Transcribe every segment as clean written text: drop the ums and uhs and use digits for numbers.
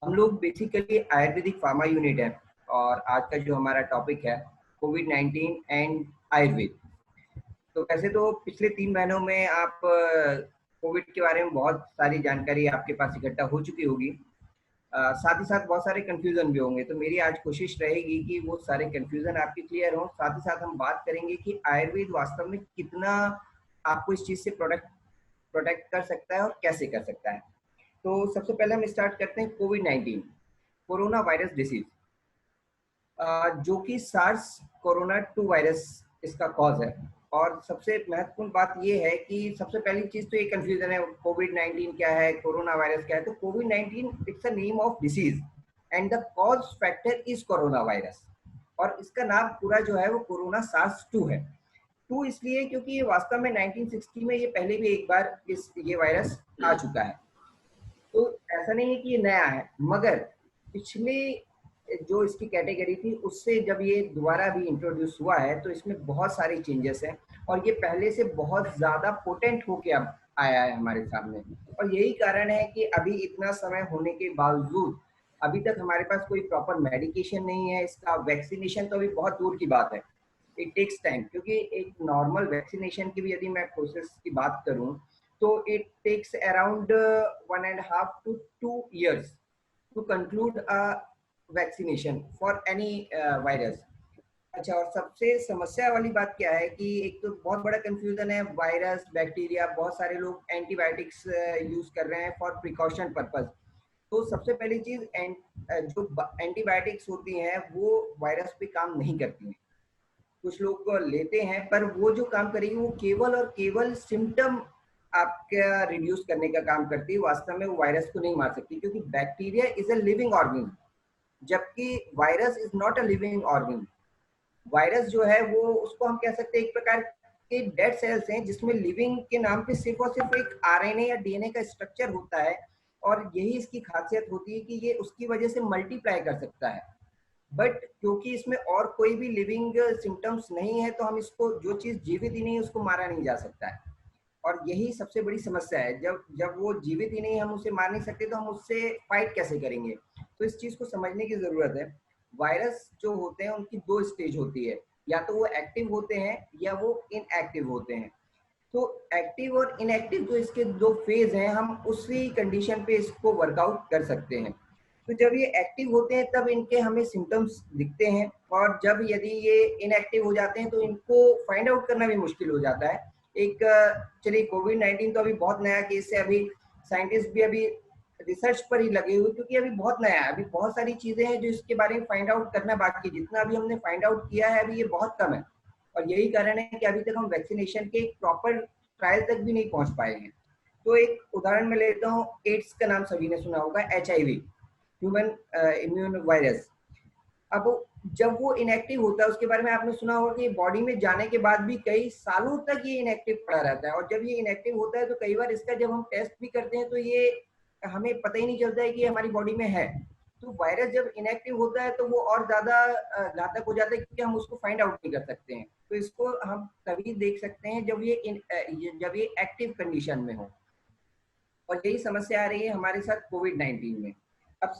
हम लोग basically Ayurvedic pharma unit है और आज का जो हमारा टॉपिक है कोविड-19 एंड आयुर्वेद। तो वैसे तो पिछले 3 महीनों में आप कोविड के बारे में बहुत सारी जानकारी आपके पास इकट्ठा हो चुकी होगी। साथ ही साथ बहुत सारे कन्फ्यूज़न भी होंगे, तो मेरी आज कोशिश रहेगी कि वो सारे कन्फ्यूज़न आपके क्लियर हों। साथ ही साथ हम बात करेंगे कि आयुर्वेद वास्तव में कितना आपको इस चीज़ से प्रोटेक्ट कर सकता है और कैसे कर सकता है। तो सबसे पहले हम स्टार्ट करते हैं कोविड-19 कोरोना वायरस डिसीज़, जो कि सार्स कोरोना 2 वायरस इसका कॉज़ है। और सबसे महत्वपूर्ण बात ये है कि सबसे पहली चीज़ तो ये कन्फ्यूज़न है, कोविड-19 क्या है, कोरोना वायरस क्या है? तो कोविड-19 it's a name of disease and the cause factor is corona virus. और इसका नाम पूरा जो है वो कोरोना सार्स 2 है। 2 इसलिए क्योंकि ये वास्तव में 1960 में ये पहले भी एक बार ये वायरस आ चुका है। तो ऐसा नहीं है कि ये नया है, मगर पिछले जो इसकी कैटेगरी थी उससे जब ये दोबारा भी इंट्रोड्यूस हुआ है तो इसमें बहुत सारे चेंजेस हैं और ये पहले से बहुत ज़्यादा पोटेंट होके अब आया है हमारे सामने। और यही कारण है कि अभी इतना समय होने के बावजूद अभी तक हमारे पास कोई प्रॉपर मेडिकेशन नहीं है। इसका वैक्सीनेशन तो अभी बहुत दूर की बात है, इट टेक्स टाइम। क्योंकि एक नॉर्मल वैक्सीनेशन की भी यदि मैं प्रोसेस की बात करूं तो it takes around 1.5 to 2 years to conclude a vaccination for any virus। अच्छा, और सबसे समस्या वाली बात क्या है कि एक तो बहुत बड़ा कंफ्यूजन है, वायरस बैक्टीरिया, बहुत सारे लोग एंटीबायोटिक्स यूज कर रहे हैं फॉर प्रिकॉशन पर्पज। तो सबसे पहली चीज जो एंटीबायोटिक्स होती हैं वो वायरस पे काम नहीं करती हैं। कुछ लोग लेते हैं पर वो जो काम करेगी वो केवल और केवल सिम्टम आपका रिड्यूस करने का काम करती है, वास्तव में वो वायरस को नहीं मार सकती। क्योंकि bacteria is a living organism, जबकि virus is not a living organism. Virus जो है वो उसको हम कह सकते हैं एक प्रकार के डेड सेल्स हैं जिसमें लिविंग के नाम पे सिर्फ और सिर्फ एक आरएनए या डीएनए का स्ट्रक्चर होता है। और यही इसकी खासियत होती है कि ये उसकी वजह से मल्टीप्लाई कर सकता है। बट क्योंकि इसमें और कोई भी लिविंग सिम्टम्स नहीं है तो हम इसको, जो चीज जीवित ही नहीं है उसको मारा नहीं जा सकता है। और यही सबसे बड़ी समस्या है, जब जब वो जीवित ही नहीं, हम उसे मार नहीं सकते तो हम उससे फाइट कैसे करेंगे? तो इस चीज को समझने की जरूरत है। वायरस जो होते हैं उनकी 2 स्टेज होती है, या तो वो एक्टिव होते हैं या वो इनएक्टिव होते हैं। तो एक्टिव और इनएक्टिव जो इसके 2 फेज हैं, हम उसी कंडीशन पे इसको वर्कआउट कर सकते हैं। तो जब ये एक्टिव होते हैं तब इनके हमें सिम्टम्स दिखते हैं, और जब यदि ये इनएक्टिव हो जाते हैं तो इनको फाइंड आउट करना भी मुश्किल हो जाता है। एक चलिए, कोविड-19 तो अभी बहुत नया केस है, अभी साइंटिस्ट भी अभी रिसर्च पर ही लगे हुए, क्योंकि अभी बहुत नया है। अभी बहुत सारी चीजें हैं जो इसके बारे में फाइंड आउट करना बाकी है। जितना अभी हमने फाइंड आउट किया है अभी ये बहुत कम है। और यही कारण है कि अभी तक हम वैक्सीनेशन के एक प्रॉपर ट्रायल तक भी नहीं पहुंच पाए हैं। तो एक उदाहरण मैं लेता हूँ, एड्स का नाम सभी ने सुना होगा, HIV, ह्यूमन इम्यून वायरस। अब जब वो इनएक्टिव होता है उसके बारे में आपने सुना होगा कि बॉडी में जाने के बाद भी कई सालों तक ये इनएक्टिव पड़ा रहता है। और जब ये इनएक्टिव होता है तो कई बार इसका जब हम टेस्ट भी करते हैं तो ये हमें पता ही नहीं चलता है कि ये हमारी बॉडी में है। तो वायरस जब इनएक्टिव होता है तो वो और ज्यादा घातक हो जाता है, क्योंकि हम उसको फाइंड आउट नहीं कर सकते हैं। तो इसको हम तभी देख सकते हैं जब जब ये एक्टिव कंडीशन में हो। और यही समस्या आ रही है हमारे साथ कोविड-19 में। अब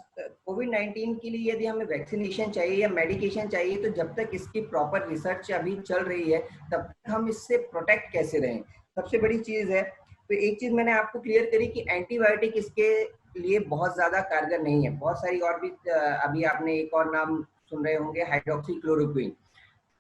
कोविड-19 के लिए यदि हमें वैक्सीनेशन चाहिए या मेडिकेशन चाहिए, तो जब तक इसकी प्रॉपर रिसर्च अभी चल रही है तब तक हम इससे प्रोटेक्ट कैसे रहें, सबसे बड़ी चीज़ है। तो एक चीज़ मैंने आपको क्लियर करी कि एंटीबायोटिक इसके लिए बहुत ज़्यादा कारगर नहीं है। बहुत सारी और भी अभी आपने एक और नाम सुन रहे होंगे, हाइड्रोक्सीक्लोरोक्विन।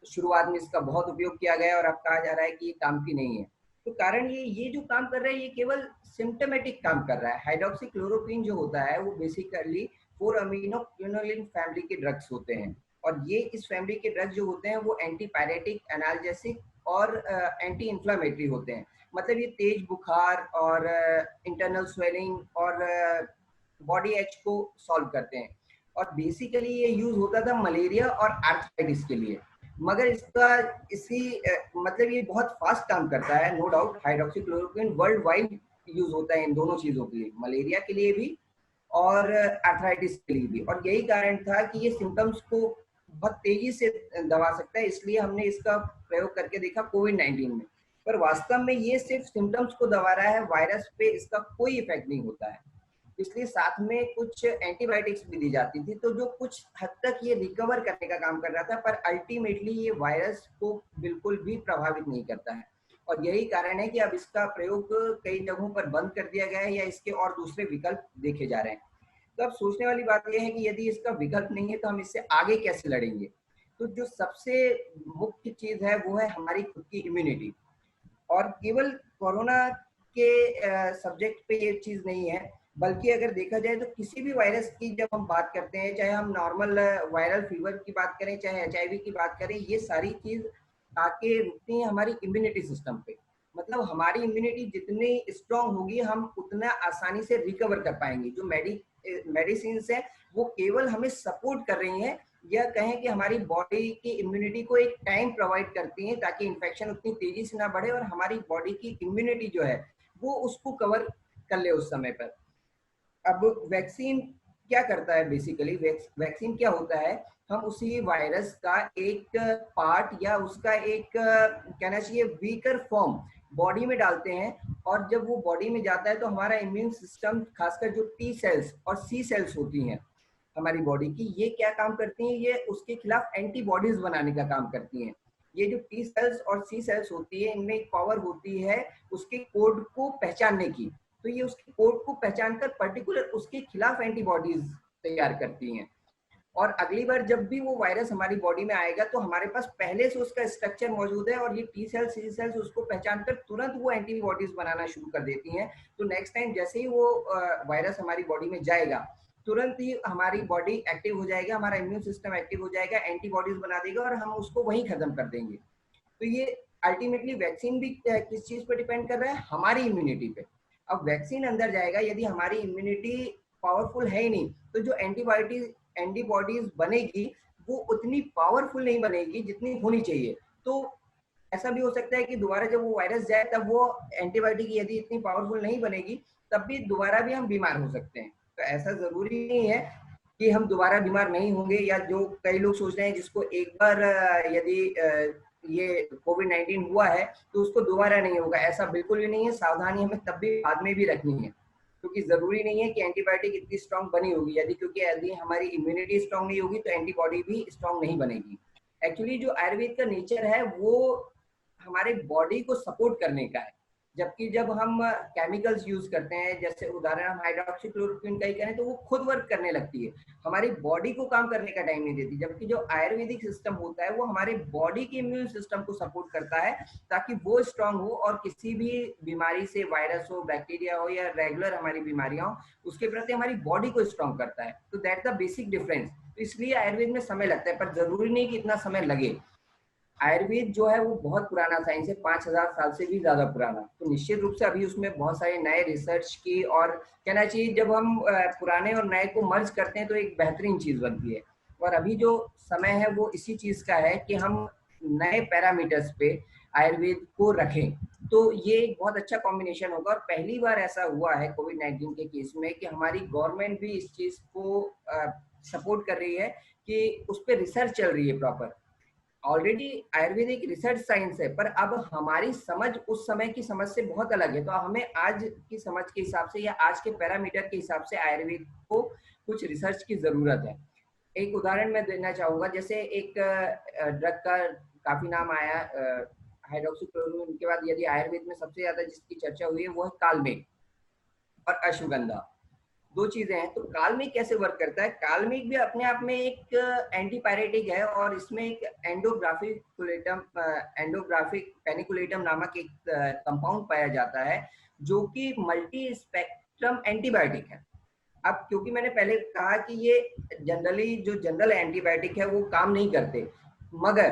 शुरुआत में इसका बहुत उपयोग किया गया और अब कहा जा रहा है कि ये काम की नहीं है। तो कारण ये जो काम कर रहा है ये केवल सिम्टोमेटिक काम कर रहा है। हाइड्रोक्सी क्लोरोक्विन जो होता है वो बेसिकली 4 अमीनो क्विनोलिन फैमिली के ड्रग्स होते हैं। और ये इस फैमिली के ड्रग्स जो होते हैं वो एंटीपायरेटिक, एनाल्जेसिक और एंटी इंफ्लेमेटरी होते हैं। मतलब ये तेज बुखार और इंटरनल स्वेलिंग और बॉडी एच को सॉल्व करते हैं। और बेसिकली ये यूज होता था मलेरिया और आर्थराइटिस के लिए। मगर इसका इसी मतलब ये बहुत फास्ट काम करता है, no doubt. Hydroxychloroquine world wide use होता है इन दोनों चीजों के लिए, मलेरिया के लिए भी और आर्थराइटिस के लिए भी। और यही कारण था कि ये सिम्टम्स को बहुत तेजी से दबा सकता है, इसलिए हमने इसका प्रयोग करके देखा कोविड-19 में। पर वास्तव में ये सिर्फ सिम्टम्स को दबा रहा है, वायरस पे इसका कोई इफेक्ट नहीं होता है। इसलिए साथ में कुछ एंटीबायोटिक्स भी दी जाती थी, तो जो कुछ हद तक ये रिकवर करने का काम कर रहा था, पर अल्टीमेटली ये वायरस को बिल्कुल भी प्रभावित नहीं करता है। और यही कारण है कि अब इसका प्रयोग कई जगहों पर बंद कर दिया गया है या इसके और दूसरे विकल्प देखे जा रहे हैं। तो अब सोचने वाली बात यह है कि यदि इसका विकल्प नहीं है तो हम इससे आगे कैसे लड़ेंगे। तो जो सबसे मुख्य चीज है वो है हमारी खुद की इम्यूनिटी। और केवल कोरोना के सब्जेक्ट पे ये चीज नहीं है, बल्कि अगर देखा जाए तो किसी भी वायरस की जब हम बात करते हैं, चाहे हम नॉर्मल वायरल फीवर की बात करें, चाहे HIV की बात करें, ये सारी चीज आके रुकती है हमारी इम्यूनिटी सिस्टम पे। मतलब हमारी इम्यूनिटी जितनी स्ट्रांग होगी हम उतना आसानी से रिकवर कर पाएंगे। जो मेडिसिन है वो केवल हमें सपोर्ट कर रही हैं, या कहें कि हमारी बॉडी की इम्यूनिटी को एक टाइम प्रोवाइड करती हैं ताकि इन्फेक्शन उतनी तेजी से ना बढ़े और हमारी बॉडी की इम्यूनिटी जो है वो उसको कवर कर ले उस समय पर। अब वैक्सीन क्या करता है, बेसिकली वैक्सीन क्या होता है, हम उसी वायरस का एक पार्ट या उसका एक कहना चाहिए वीकर फॉर्म बॉडी में डालते हैं, और जब वो बॉडी में जाता है तो हमारा इम्यून सिस्टम, खासकर जो टी सेल्स और सी सेल्स होती हैं हमारी बॉडी की, ये क्या काम करती हैं, ये उसके खिलाफ एंटीबॉडीज बनाने का काम करती हैं। ये जो टी सेल्स और सी सेल्स होती है, इनमें एक पावर होती है उसके कोड को पहचानने की। तो ये उसके कोड को पहचानकर पर्टिकुलर उसके खिलाफ एंटीबॉडीज तैयार करती हैं। और अगली बार जब भी वो वायरस हमारी बॉडी में आएगा तो हमारे पास पहले से उसका स्ट्रक्चर मौजूद है, और ये टी सेल्स सी सेल्स उसको पहचान कर तुरंत वो एंटीबॉडीज बनाना शुरू कर देती हैं। तो नेक्स्ट टाइम जैसे ही वो वायरस हमारी बॉडी में जाएगा, तुरंत ही हमारी बॉडी एक्टिव हो जाएगा, हमारा इम्यून सिस्टम एक्टिव हो जाएगा, एंटीबॉडीज बना देगा और हम उसको वहीं खत्म कर देंगे। तो ये अल्टीमेटली वैक्सीन भी किस चीज पे डिपेंड कर रहा है, हमारी इम्यूनिटी पे। अब वैक्सीन अंदर जाएगा, यदि हमारी इम्यूनिटी पावरफुल है ही नहीं, तो जो एंटीबॉडीज बनेगी वो उतनी पावरफुल नहीं बनेगी जितनी होनी चाहिए। तो ऐसा भी हो सकता है कि दोबारा जब वो वायरस जाए तब वो एंटीबायोटिक यदि इतनी पावरफुल नहीं बनेगी, तब भी दोबारा भी हम बीमार हो सकते हैं। तो ऐसा जरूरी नहीं है कि हम दोबारा बीमार नहीं होंगे, या जो कई लोग सोच रहे हैं जिसको एक बार यदि ये कोविड-19 हुआ है तो उसको दोबारा नहीं होगा, ऐसा बिल्कुल भी नहीं है। सावधानी हमें तब भी बाद में भी रखनी है, क्योंकि जरूरी नहीं है कि एंटीबायोटिक इतनी स्ट्रांग बनी होगी, यदि क्योंकि यदि हमारी इम्यूनिटी स्ट्रांग नहीं होगी तो एंटीबॉडी भी स्ट्रांग नहीं बनेगी। एक्चुअली जो आयुर्वेद का नेचर है वो हमारे बॉडी को सपोर्ट करने का है, जबकि जब हम केमिकल्स यूज करते हैं, जैसे उदाहरण हम हाइड्रोक्सीक्लोरोक्विन का ही करें, तो वो खुद वर्क करने लगती है, हमारी बॉडी को काम करने का टाइम नहीं देती। जबकि जो आयुर्वेदिक सिस्टम होता है वो हमारे बॉडी के इम्यून सिस्टम को सपोर्ट करता है ताकि वो स्ट्रांग हो और किसी भी बीमारी से, वायरस हो, बैक्टीरिया हो या रेगुलर हमारी बीमारियां हो, उसके प्रति हमारी बॉडी को स्ट्रांग करता है। तो दैट द बेसिक डिफरेंस। तो इसलिए आयुर्वेद में समय लगता है, पर जरूरी नहीं कि इतना समय लगे। आयुर्वेद जो है वो बहुत पुराना साइंस है, 5000 साल से भी ज्यादा पुराना। तो निश्चित रूप से अभी उसमें बहुत सारे नए रिसर्च की, और कहना चाहिए जब हम पुराने और नए को मर्ज करते हैं तो एक बेहतरीन चीज बनती है। और अभी जो समय है वो इसी चीज का है कि हम नए पैरामीटर्स पे आयुर्वेद को रखें। तो ये एक बहुत अच्छा कॉम्बिनेशन होगा, और पहली बार ऐसा हुआ है कोविड-19 के केस में कि हमारी गवर्नमेंट भी इस चीज को सपोर्ट कर रही है कि उस पर रिसर्च चल रही है प्रॉपर। ऑलरेडी आयुर्वेद एक रिसर्च साइंस है, पर अब हमारी समझ उस समय की समझ से बहुत अलग है। तो हमें आज की समझ के हिसाब से या आज के पैरामीटर के हिसाब से आयुर्वेद को कुछ रिसर्च की जरूरत है। एक उदाहरण मैं देना चाहूंगा, जैसे एक ड्रग का काफी नाम आया, हाइड्रोक्सीक्लोरोक्विन के बाद यदि आयुर्वेद में सबसे ज्यादा जिसकी चर्चा हुई है वो है कालमेघ और अश्वगंधा। दो चीजें हैं। तो कालमेघ कैसे वर्क करता है, कालमेघ भी अपने आप में एक एंटीपायरेटिक है, और इसमें एक एंडोग्राफिक पेनिकुलेटम नामक एक कंपाउंड पाया जाता है जो कि मल्टी स्पेक्ट्रम एंटीबायोटिक है। अब क्योंकि मैंने पहले कहा कि ये जनरली जो जनरल एंटीबायोटिक है वो काम नहीं करते, मगर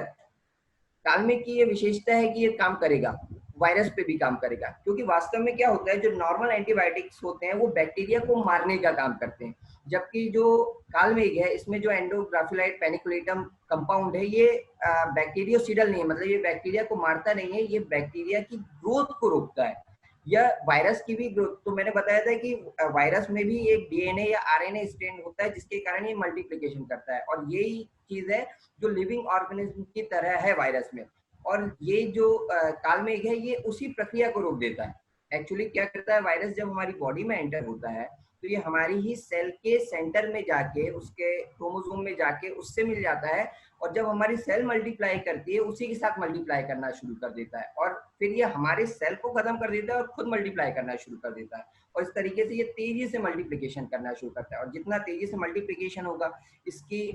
कालमेघ की ये विशेषता है कि ये काम करेगा, वायरस पे भी काम करेगा। क्योंकि वास्तव में क्या होता है, जो नॉर्मल एंटीबायोटिक्स होते हैं वो बैक्टीरिया को मारने का काम करते हैं, जबकि जो कालमेघ है इसमें जो एंडोग्राफिलाइड पेनिकुलेटम कंपाउंड है ये बैक्टीरियोसिडल नहीं है, मतलब ये बैक्टीरिया को मारता नहीं है, ये बैक्टीरिया की ग्रोथ को रोकता है या वायरस की भी ग्रोथ। तो मैंने बताया था कि वायरस में भी एक डीएनए या आरएनए स्ट्रैंड होता है जिसके कारण ये मल्टीप्लिकेशन करता है, और यही चीज है जो लिविंग ऑर्गेनिज्म की तरह है वायरस में। और ये जो कालमेघ है ये उसी प्रक्रिया को रोक देता है। एक्चुअली क्या करता है, वायरस जब हमारी बॉडी में एंटर होता है तो ये हमारी ही सेल के सेंटर में जाके, उसके क्रोमोसोम में जाके उससे मिल जाता है, और जब हमारी सेल मल्टीप्लाई करती है उसी के साथ मल्टीप्लाई करना शुरू कर देता है, और फिर ये हमारे सेल को खत्म कर देता है और खुद मल्टीप्लाई करना शुरू कर देता है। और इस तरीके से ये तेजी से मल्टीप्लिकेशन करना शुरू करता है, और जितना तेजी से मल्टीप्लिकेशन होगा, इसकी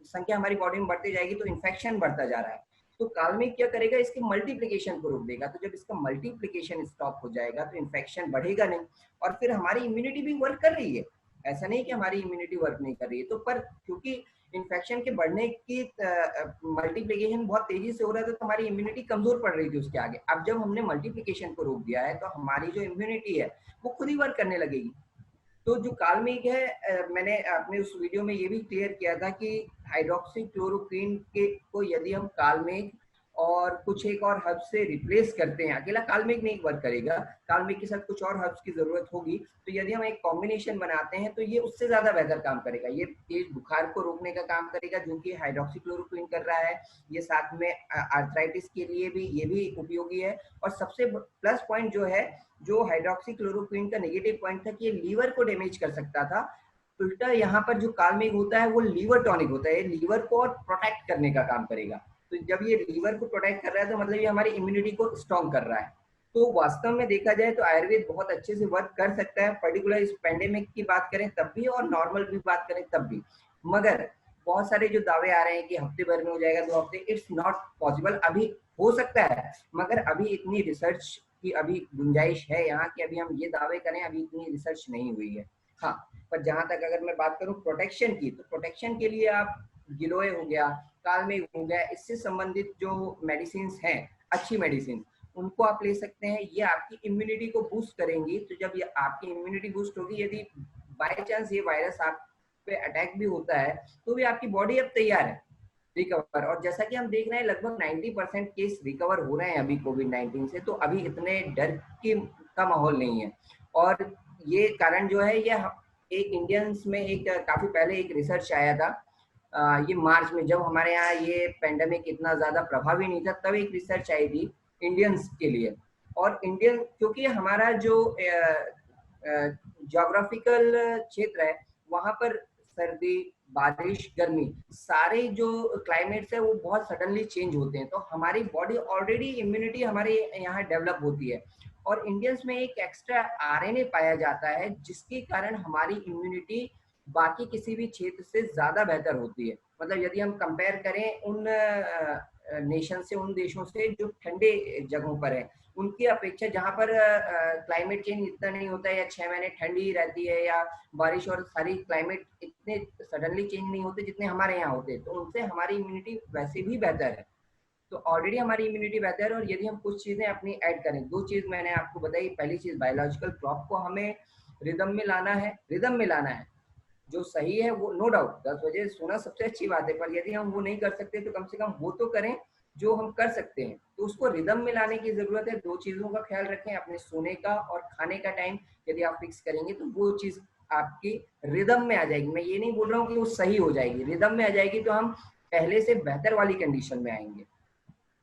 संख्या हमारी बॉडी में बढ़ती जाएगी, तो इन्फेक्शन बढ़ता जा रहा है। तो कालमेघ क्या करेगा, इसकी मल्टीप्लिकेशन को रोक देगा। तो जब इसका मल्टीप्लिकेशन स्टॉप हो जाएगा तो इन्फेक्शन बढ़ेगा नहीं, और फिर हमारी इम्यूनिटी भी वर्क कर रही है। ऐसा नहीं कि हमारी इम्यूनिटी वर्क नहीं कर रही है, तो पर क्योंकि इन्फेक्शन के बढ़ने की मल्टीप्लिकेशन बहुत तेजी से हो रहा था, तो हमारी इम्यूनिटी कमजोर पड़ रही थी उसके आगे। अब जब हमने मल्टीप्लिकेशन को रोक दिया है, तो हमारी जो इम्यूनिटी है वो खुद ही वर्क करने लगेगी। तो जो कालमेघ है, मैंने अपने उस वीडियो में ये भी क्लियर किया था कि हाइड्रोक्सी क्लोरोक्वीन के को यदि हम कालमेघ और कुछ एक और हर्ब से रिप्लेस करते हैं, अकेला कालमेघ नहीं वर्क करेगा, कालमेघ के साथ कुछ और हर्ब्स की जरूरत होगी, तो यदि हम एक कॉम्बिनेशन बनाते हैं तो ये उससे ज्यादा बेहतर काम करेगा। ये तेज बुखार को रोकने का काम करेगा, जो कि हाइड्रोक्सी क्लोरोक्वीन कर रहा है। ये साथ में आर्थराइटिस के लिए भी ये भी उपयोगी है। और सबसे प्लस पॉइंट जो है, जो हाइड्रोक्सी क्लोरोक्वीन का नेगेटिव पॉइंट था कि ये लीवर को डैमेज कर सकता था, उल्टा यहाँ पर जो कालमेघ होता है वो लीवर टॉनिक होता है, लीवर को और प्रोटेक्ट करने का काम करेगा। तो जब ये लीवर को प्रोटेक्ट कर रहा है, तो मतलब ये हमारी इम्यूनिटी को स्ट्रॉन्ग कर रहा है। तो वास्तव में देखा जाए तो आयुर्वेद बहुत अच्छे से वर्क कर सकता है, पर्टिकुलर इस पेंडेमिक की बात करें तब भी, और नॉर्मल भी बात करें तब भी। मगर बहुत सारे जो दावे आ रहे हैं कि हफ्ते भर में हो जाएगा, 2 हफ्ते, इट्स नॉट पॉसिबल। अभी हो सकता है, मगर अभी इतनी रिसर्च की अभी गुंजाइश है यहाँ कि अभी हम ये दावे करें, अभी इतनी रिसर्च नहीं हुई है। हाँ, पर जहां तक अगर मैं बात करूं प्रोटेक्शन की, तो प्रोटेक्शन के लिए आप गिलोय हो गया, कालमेघ हो गया, इससे संबंधित जो मेडिसिन हैं, अच्छी मेडिसिन, उनको आप ले सकते हैं। ये आपकी इम्यूनिटी को बूस्ट करेंगी। तो जब ये आपकी इम्यूनिटी बूस्ट होगी, यदि बाय चांस ये वायरस आप पे अटैक भी होता है, तो भी आपकी बॉडी अब तैयार है रिकवर। और जैसा कि हम देख रहे हैं, लगभग 90% केस रिकवर हो रहे हैं अभी कोविड-19 से, तो अभी इतने डर का माहौल नहीं है। और ये कारण जो है, ये एक इंडियंस में एक काफी पहले एक रिसर्च आया था, ये मार्च में, जब हमारे यहाँ ये पेंडेमिक इतना ज्यादा प्रभावी नहीं था, तब एक रिसर्च आई थी इंडियंस के लिए। और इंडियन, क्योंकि हमारा जो ज्योग्राफिकल क्षेत्र है, वहां पर सर्दी, बारिश, गर्मी, सारे जो क्लाइमेट्स है वो बहुत सडनली चेंज होते हैं, तो हमारी बॉडी ऑलरेडी इम्यूनिटी हमारे यहाँ डेवलप होती है। और इंडियंस में एक एक्स्ट्रा आरएनए पाया जाता है, जिसके कारण हमारी इम्यूनिटी बाकी किसी भी क्षेत्र से ज्यादा बेहतर होती है। मतलब यदि हम कंपेयर करें उन नेशन से, उन देशों से जो ठंडे जगहों पर है, उनकी अपेक्षा जहाँ पर क्लाइमेट चेंज इतना नहीं होता है, या 6 महीने ठंडी रहती है, या बारिश, और सारी क्लाइमेट इतने सडनली चेंज नहीं होते जितने हमारे यहाँ होते हैं, तो उनसे हमारी इम्यूनिटी वैसे भी बेहतर है। तो ऑलरेडी हमारी इम्यूनिटी बेहतर है, और यदि हम कुछ चीजें अपनी ऐड करें, 2 चीज मैंने आपको बताई। पहली चीज, बायोलॉजिकल क्लॉक को हमें रिदम में लाना है, रिदम में लाना है, जो सही है वो नो डाउट 10 बजे सोना सबसे अच्छी बात है, पर यदि हम वो नहीं कर सकते तो कम से कम वो तो करें जो हम कर सकते हैं। तो उसको रिदम में लाने की जरूरत है। 2 चीजों का ख्याल रखें, अपने सोने का और खाने का टाइम यदि आप फिक्स करेंगे, तो वो चीज आपकी रिदम में आ जाएगी। मैं ये नहीं बोल रहा हूँ कि वो सही हो जाएगी, रिदम में आ जाएगी, तो हम पहले से बेहतर वाली कंडीशन में आएंगे।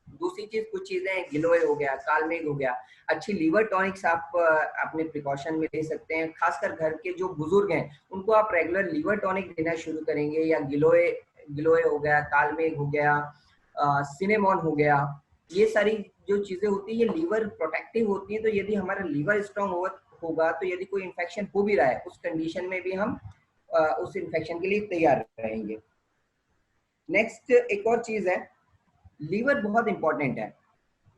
दूसरी चीज, कुछ चीजें, गिलोय हो गया, कालमेघ हो गया, अच्छी लीवर टॉनिक्स आप अपने प्रिकॉशन में ले सकते हैं। खासकर घर के जो बुजुर्ग हैं, उनको आप रेगुलर लीवर टॉनिक देना शुरू करेंगे, या गिलोय गिलोय हो गया, कालमेघ हो गया, सिनेमॉन हो गया, ये सारी जो चीजें होती है, ये लीवर प्रोटेक्टिव होती है। तो यदि हमारा लीवर स्ट्रांग होगा, तो यदि कोई इन्फेक्शन हो भी रहा है, उस कंडीशन में भी हम उस इन्फेक्शन के लिए तैयार रहेंगे। नेक्स्ट एक और चीज है, लीवर बहुत इंपॉर्टेंट है।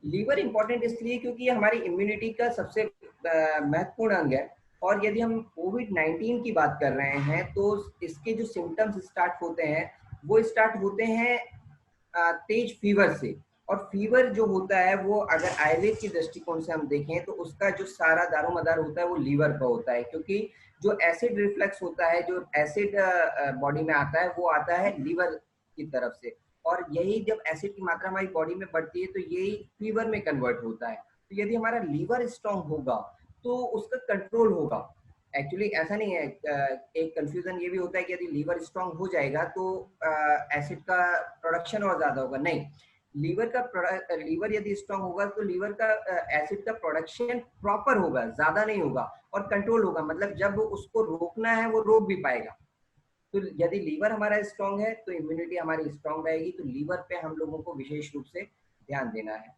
लीवर इंपॉर्टेंट इसलिए क्योंकि ये हमारी इम्यूनिटी का सबसे महत्वपूर्ण अंग है। और यदि हम कोविड-19 की बात कर रहे हैं, तो इसके जो सिम्टम्स स्टार्ट होते हैं, वो स्टार्ट होते हैं तेज फीवर से। और फीवर जो होता है, वो अगर आयुर्वेद की दृष्टिकोण से हम देखें, तो उसका जो सारा दारोमदार होता है वो लीवर का होता है, क्योंकि जो एसिड रिफ्लक्स होता है, जो एसिड बॉडी में आता है, वो आता है लीवर की तरफ से। और यही जब एसिड की मात्रा हमारी बॉडी में बढ़ती है, तो यही फीवर में कन्वर्ट होता है। तो यदि हमारा लीवर स्ट्रांग होगा, तो उसका कंट्रोल होगा। एक्चुअली ऐसा नहीं है, एक कंफ्यूजन ये भी होता है कि यदि लीवर स्ट्रांग हो जाएगा तो एसिड का प्रोडक्शन और ज्यादा होगा। नहीं, लीवर यदि स्ट्रांग होगा, तो लीवर का एसिड का प्रोडक्शन प्रॉपर होगा, ज्यादा नहीं होगा। और कंट्रोल होगा, मतलब जब उसको रोकना है वो रोक भी पाएगा। तो यदि लीवर हमारा स्ट्रांग है तो इम्यूनिटी हमारी स्ट्रांग रहेगी, तो लीवर पे हम लोगों को विशेष रूप से ध्यान देना है।